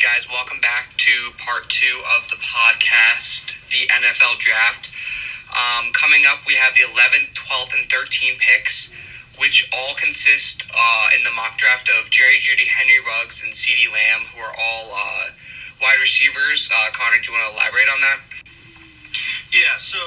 guys. Welcome back to part 2 of the podcast, the NFL Draft. Coming up, we have the 11th, 12th, and 13th picks, which all consist in the mock draft of Jerry Jeudy, Henry Ruggs, and CeeDee Lamb, who are all wide receivers. Connor, do you want to elaborate on that? Yeah, so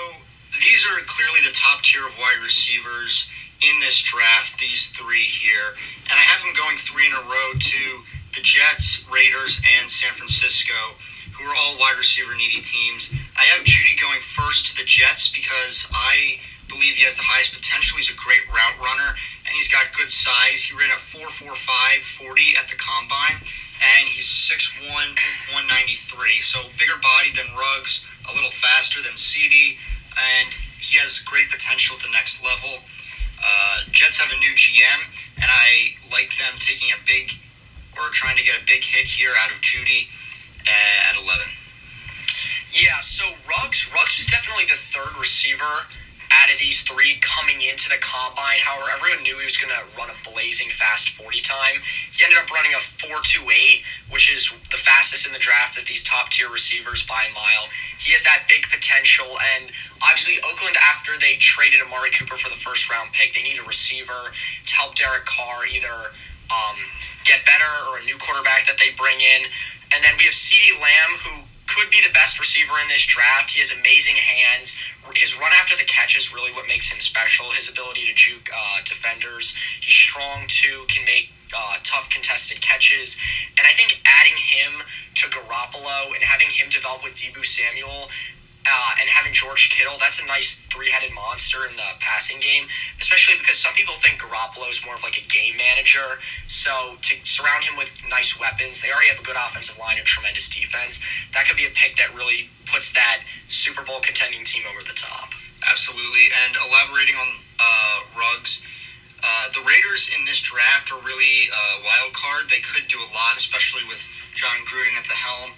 these are clearly the top tier of wide receivers in this draft, these three here. And I have them going 3 in a row to the Jets, Raiders, and San Francisco, who are all wide receiver needy teams. I have Jeudy going first to the Jets because I believe he has the highest potential. He's a great route runner, and he's got good size. He ran a 4.45 40 at the combine, and he's 6'1", 193. So bigger body than Ruggs, a little faster than CeeDee, and he has great potential at the next level. Jets have a new GM, and I like them taking trying to get a big hit here out of Jeudy at 11. Yeah, so Ruggs was definitely the third receiver out of these three coming into the combine. However, everyone knew he was going to run a blazing fast 40 time. He ended up running a 4.28, which is the fastest in the draft of these top-tier receivers by a mile. He has that big potential, and obviously Oakland, after they traded Amari Cooper for the first-round pick, they need a receiver to help Derek Carr either get better or a new quarterback that they bring in. And then we have CeeDee Lamb, who could be the best receiver in this draft. He has amazing hands. His run after the catch is really what makes him special. His ability to juke defenders. He's strong too, can make tough contested catches. And I think adding him to Garoppolo and having him develop with Deebo Samuel and having George Kittle, that's a nice three-headed monster in the passing game, especially because some people think Garoppolo is more of like a game manager. So to surround him with nice weapons, they already have a good offensive line and tremendous defense. That could be a pick that really puts that Super Bowl contending team over the top. Absolutely. And elaborating on Ruggs, the Raiders in this draft are really a wild card. They could do a lot, especially with John Gruden at the helm.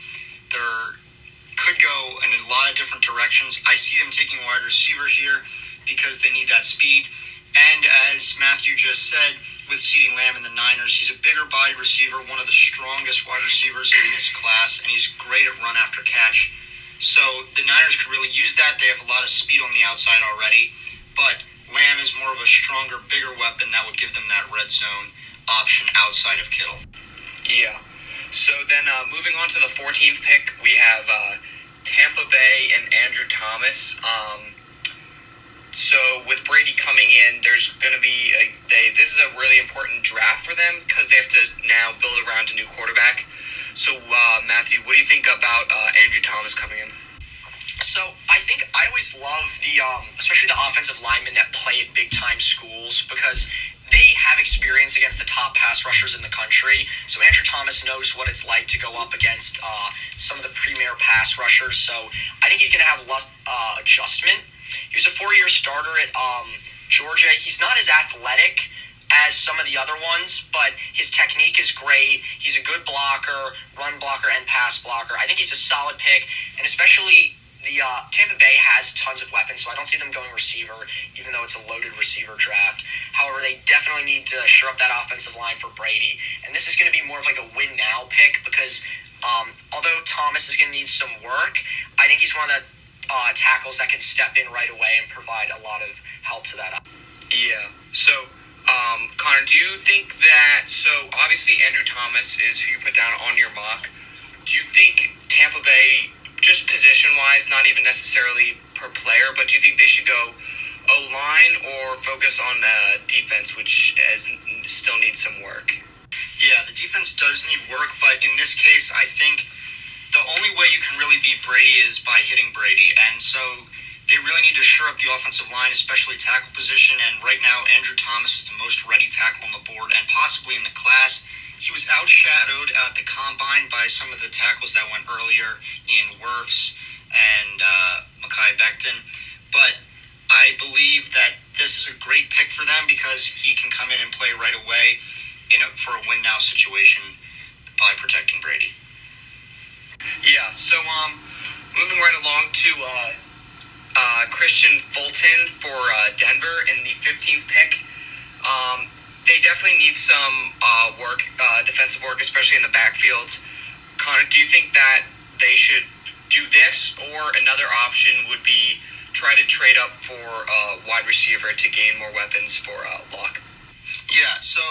Could go in a lot of different directions. I see them taking a wide receiver here because they need that speed. And as Matthew just said, with CeeDee Lamb in the Niners, he's a bigger body receiver, one of the strongest wide receivers in this class, and he's great at run after catch. So the Niners could really use that. They have a lot of speed on the outside already, but Lamb is more of a stronger, bigger weapon that would give them that red zone option outside of Kittle. Yeah. So then moving on to the 14th pick, we have Tampa Bay and Andrew Thomas. So with Brady coming in, there's going to be this is a really important draft for them because they have to now build around a new quarterback. So Matthew, what do you think about Andrew Thomas coming in? So I think I always love especially the offensive linemen that play at big-time schools because they have experience against the top pass rushers in the country. So Andrew Thomas knows what it's like to go up against some of the premier pass rushers. So I think he's going to have less adjustment. He was a 4-year starter at Georgia. He's not as athletic as some of the other ones, but his technique is great. He's a good blocker, run blocker, and pass blocker. I think he's a solid pick, and especially the Tampa Bay has tons of weapons, so I don't see them going receiver, even though it's a loaded receiver draft. However, they definitely need to shore up that offensive line for Brady. And this is going to be more of like a win-now pick because although Thomas is going to need some work, I think he's one of the tackles that can step in right away and provide a lot of help to that. Yeah. So, Connor, do you think that, so obviously Andrew Thomas is who you put down on your mock. Do you think Tampa Bay, just position-wise, not even necessarily per player, but do you think they should go O-line or focus on defense, which still needs some work? Yeah, the defense does need work, but in this case, I think the only way you can really beat Brady is by hitting Brady. And so they really need to shore up the offensive line, especially tackle position. And right now, Andrew Thomas is the most ready tackle on the board and possibly in the class. He was outshadowed at the combine by some of the tackles that went earlier in Wirfs and Mekhi Becton. But I believe that this is a great pick for them because he can come in and play right away for a win-now situation by protecting Brady. Yeah, so moving right along to Christian Fulton for Denver in the 15th pick. They definitely need some work, defensive work, especially in the backfield. Connor, do you think that they should do this, or another option would be try to trade up for a wide receiver to gain more weapons for Locke? Yeah, so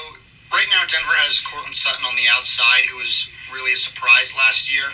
right now Denver has Cortland Sutton on the outside, who was really a surprise last year.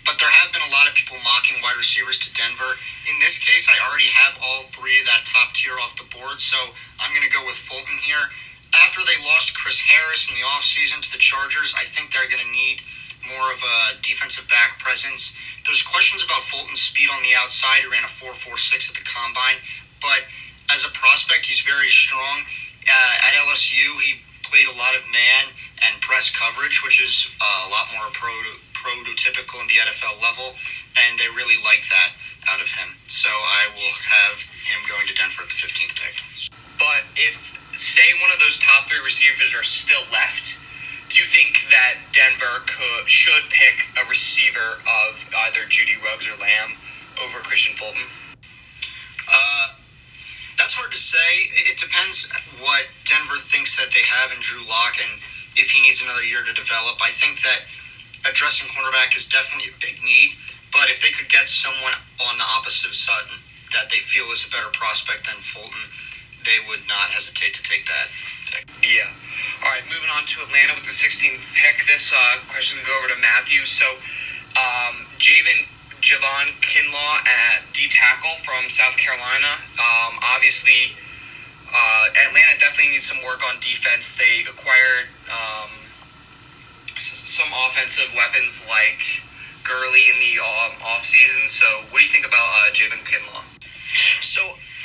But there have been a lot of people mocking wide receivers to Denver. In this case, I already have all three of that top tier off the board, so I'm going to go with Fulton here. After they lost Chris Harris in the offseason to the Chargers, I think they're going to need more of a defensive back presence. There's questions about Fulton's speed on the outside. He ran a 4.46 at the combine, but as a prospect, he's very strong. At LSU, he played a lot of man and press coverage, which is a lot more prototypical in the NFL level, and they really like that out of him. So I will have him going to Denver at the 15th pick. But if, say, one of those top three receivers are still left, do you think that Denver should pick a receiver of either Judy Ruggs or Lamb over Christian Fulton? That's hard to say. It depends what Denver thinks that they have in Drew Lock and if he needs another year to develop. I think that addressing cornerback is definitely a big need, but if they could get someone on the opposite side that they feel is a better prospect than Fulton, they would not hesitate to take that pick. Yeah. All right, moving on to Atlanta with the 16th pick. This question will go over to Matthew. So, Javon Kinlaw at D-tackle from South Carolina. Obviously, Atlanta definitely needs some work on defense. They acquired some offensive weapons like Gurley in the offseason. So what do you think about Javon Kinlaw? So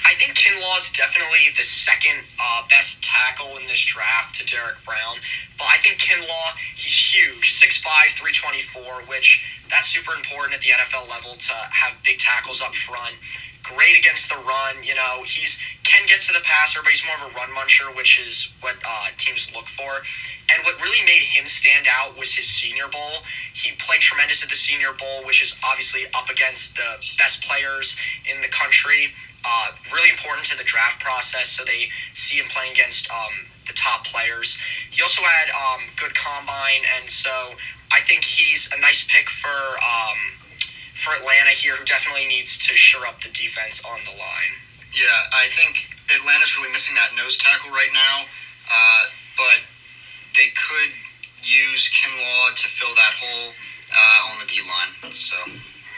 I think Kinlaw is definitely the second best tackle in this draft to Derek Brown. But I think Kinlaw, he's huge, 6'5", 324, which that's super important at the NFL level to have big tackles up front. Great against the run, he's can get to the passer, but he's more of a run muncher, which is what teams look for. And what really made him stand out was his Senior Bowl. He played tremendous at the Senior Bowl, which is obviously up against the best players in the country. Really important to the draft process, so they see him playing against the top players. He also had good combine, and so I think he's a nice pick for Atlanta here, who definitely needs to shore up the defense on the line. Yeah, I think Atlanta's really missing that nose tackle right now, but they could use Kinlaw to fill that hole on the D-line. So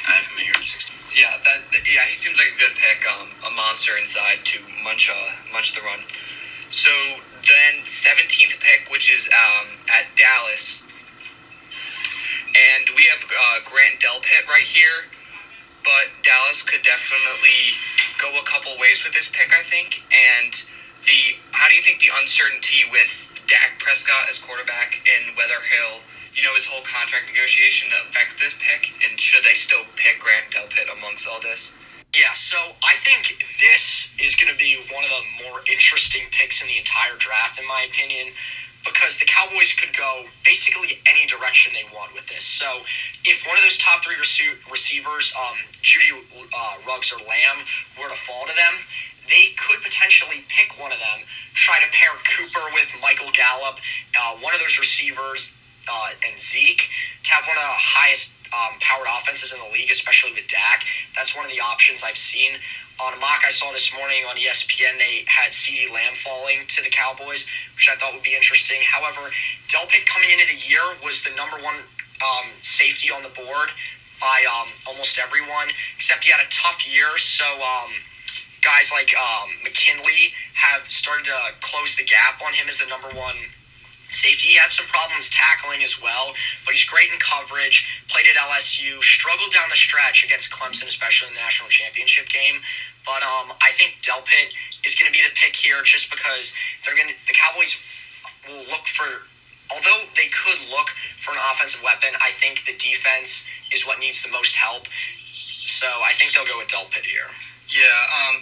I have him here at 16. Yeah, he seems like a good pick, a monster inside to munch the run. So then 17th pick, which is at Dallas, and we have Grant Delpit right here, but Dallas could definitely go a couple ways with this pick, I think. And how do you think the uncertainty with Dak Prescott as quarterback and whether he'll, his whole contract negotiation affects this pick, and should they still pick Grant Delpit amongst all this? Yeah, so I think this is going to be one of the more interesting picks in the entire draft, in my opinion, because the Cowboys could go basically any direction they want with this. So if one of those top three receivers, Judy Ruggs or Lamb, were to fall to them, they could potentially pick one of them, try to pair Cooper with Michael Gallup, one of those receivers, and Zeke, to have one of the highest powered offenses in the league, especially with Dak. That's one of the options I've seen. On a mock I saw this morning on ESPN, they had CeeDee Lamb falling to the Cowboys, which I thought would be interesting. However, Delpit coming into the year was the number one safety on the board by almost everyone, except he had a tough year. So guys like McKinley have started to close the gap on him as the number one safety. He had some problems tackling as well, but he's great in coverage, played at LSU, struggled down the stretch against Clemson, especially in the national championship game. But I think Delpit is going to be the pick here just because the Cowboys will look for, although they could look for an offensive weapon, I think the defense is what needs the most help. So I think they'll go with Delpit here. Yeah,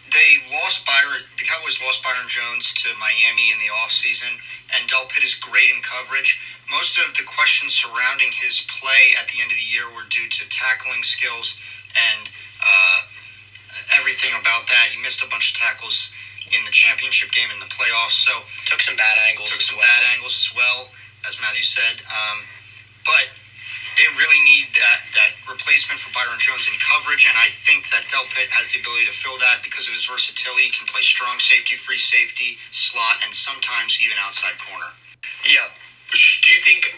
the Cowboys lost Byron Jones to Miami in the offseason, and Delpit is great in coverage. Most of the questions surrounding his play at the end of the year were due to tackling skills and everything about that. He missed a bunch of tackles in the championship game in the playoffs, so took some bad angles as well, as Matthew said. but they really need that replacement for Byron Jones in coverage, and I think that Delpit has the ability to fill that because of his versatility. He can play strong safety, free safety, slot, and sometimes even outside corner. Yeah. Do you think,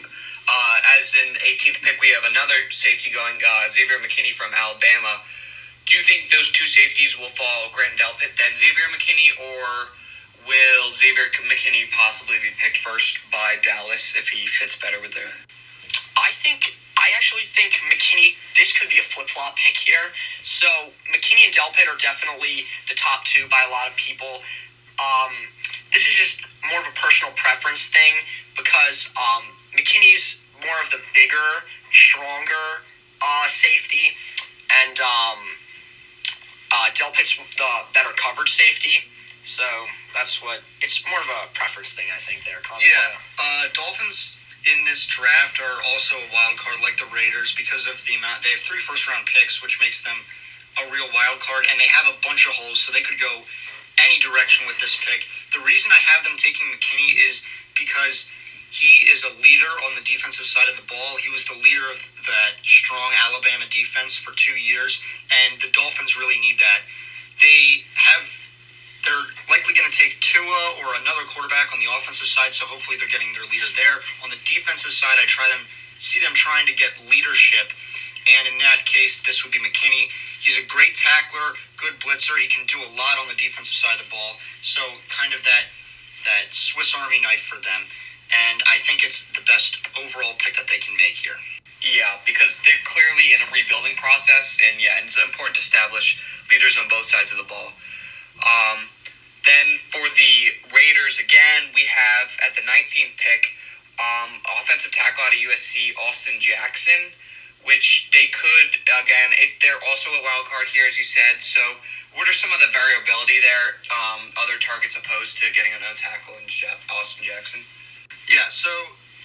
as an 18th pick, we have another safety going, Xavier McKinney from Alabama? Do you think those two safeties will fall Grant Delpit, then Xavier McKinney, or will Xavier McKinney possibly be picked first by Dallas if he fits better with the... I actually think McKinney, this could be a flip-flop pick here. So McKinney and Delpit are definitely the top two by a lot of people. This is just more of a personal preference thing because McKinney's more of the bigger, stronger safety, and Delpit's the better coverage safety. So it's more of a preference thing, I think, there. Dolphins in this draft are also a wild card like the Raiders because of the amount. They have 3 first-round picks, which makes them a real wild card, and they have a bunch of holes, so they could go any direction with this pick. The reason I have them taking McKinney is because he is a leader on the defensive side of the ball. He was the leader of that strong Alabama defense for 2 years, and the Dolphins really need that. They're likely going to take Tua or another quarterback on the offensive side, so hopefully they're getting their leader there. On the defensive side, I see them trying to get leadership, and in that case, this would be McKinney. He's a great tackler, good blitzer. He can do a lot on the defensive side of the ball, so kind of that Swiss Army knife for them, and I think it's the best overall pick that they can make here. Yeah, because they're clearly in a rebuilding process, and it's important to establish leaders on both sides of the ball. Then for the Raiders, again, we have at the 19th pick, offensive tackle out of USC, Austin Jackson, which they could, again, they're also a wild card here, as you said. So what are some of the variability there, other targets opposed to getting a no tackle in Austin Jackson? Yeah, so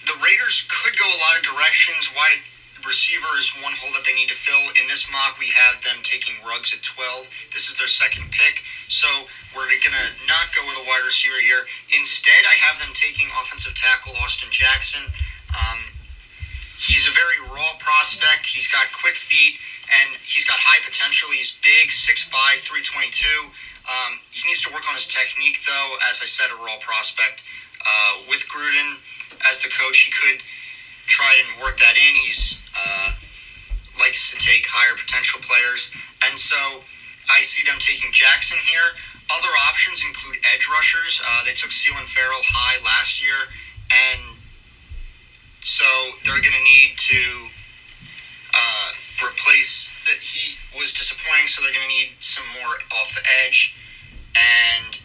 the Raiders could go a lot of directions. Wide receiver is one hole that they need to fill. In this mock, we have them taking Ruggs at 12. This is their second pick, so we're going to not go with a wide receiver here. Instead, I have them taking offensive tackle Austin Jackson. He's a very raw prospect. He's got quick feet, and he's got high potential. He's big, 6'5", 322. He needs to work on his technique, though. As I said, a raw prospect. With Gruden as the coach, he could try and work that in. He's likes to take higher potential players, and so I see them taking Jackson here. Other options include edge rushers. They took Ceylon Farrell high last year, and so they're going to need to replace that. He was disappointing, so they're going to need some more off the edge, and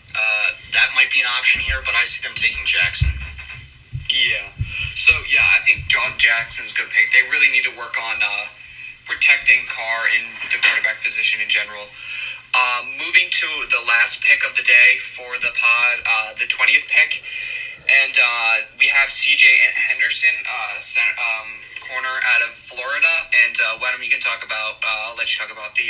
that might be an option here, but I see them taking Jackson. Yeah. So, I think John Jackson's a good pick. They really need to work on protecting Carr in the quarterback position in general. Moving to the last pick of the day for the pod, the 20th pick. And we have C.J. Henderson, corner out of Florida. And why don't you talk about, I'll let you talk about the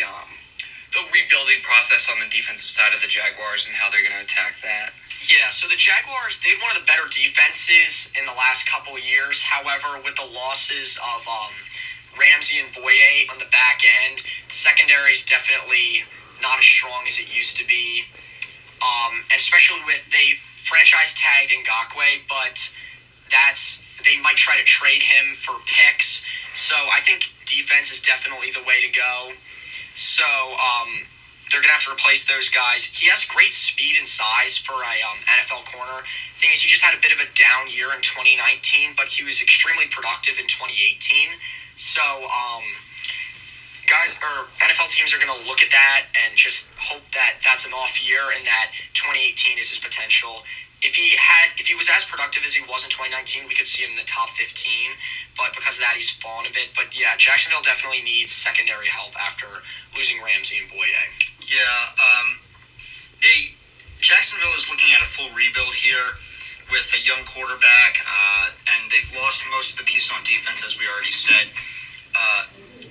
rebuilding process on the defensive side of the Jaguars and how they're going to attack that. Yeah, so the Jaguars, they had one of the better defenses in the last couple of years. However, with the losses of Ramsey and Boye on the back end, the secondary is definitely not as strong as it used to be. And especially with, they franchise tagged Ngakoue, but they might try to trade him for picks. So I think defense is definitely the way to go. So, they're going to have to replace those guys. He has great speed and size for a NFL corner. The thing is, he just had a bit of a down year in 2019, but he was extremely productive in 2018. So, NFL teams are going to look at that and just hope that that's an off year and that 2018 is his potential. If he was as productive as he was in 2019, we could see him in the top 15. But because of that, he's fallen a bit. But yeah, Jacksonville definitely needs secondary help after losing Ramsey and Boye. Yeah, Jacksonville is looking at a full rebuild here with a young quarterback, and they've lost most of the pieces on defense, as we already said.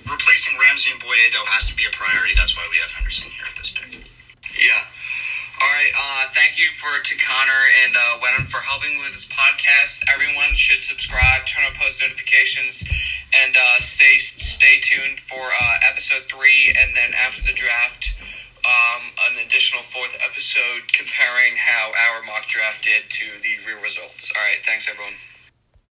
Replacing Ramsey and Boye, though, has to be a priority. That's why we have Henderson here at this pick. Yeah. All right. Thank you to Connor and Wenham for helping with this podcast. Everyone should subscribe, turn on post notifications, and stay tuned for episode 3, and then after the draft, an additional 4th episode comparing how our mock draft did to the real results. All right. Thanks, everyone.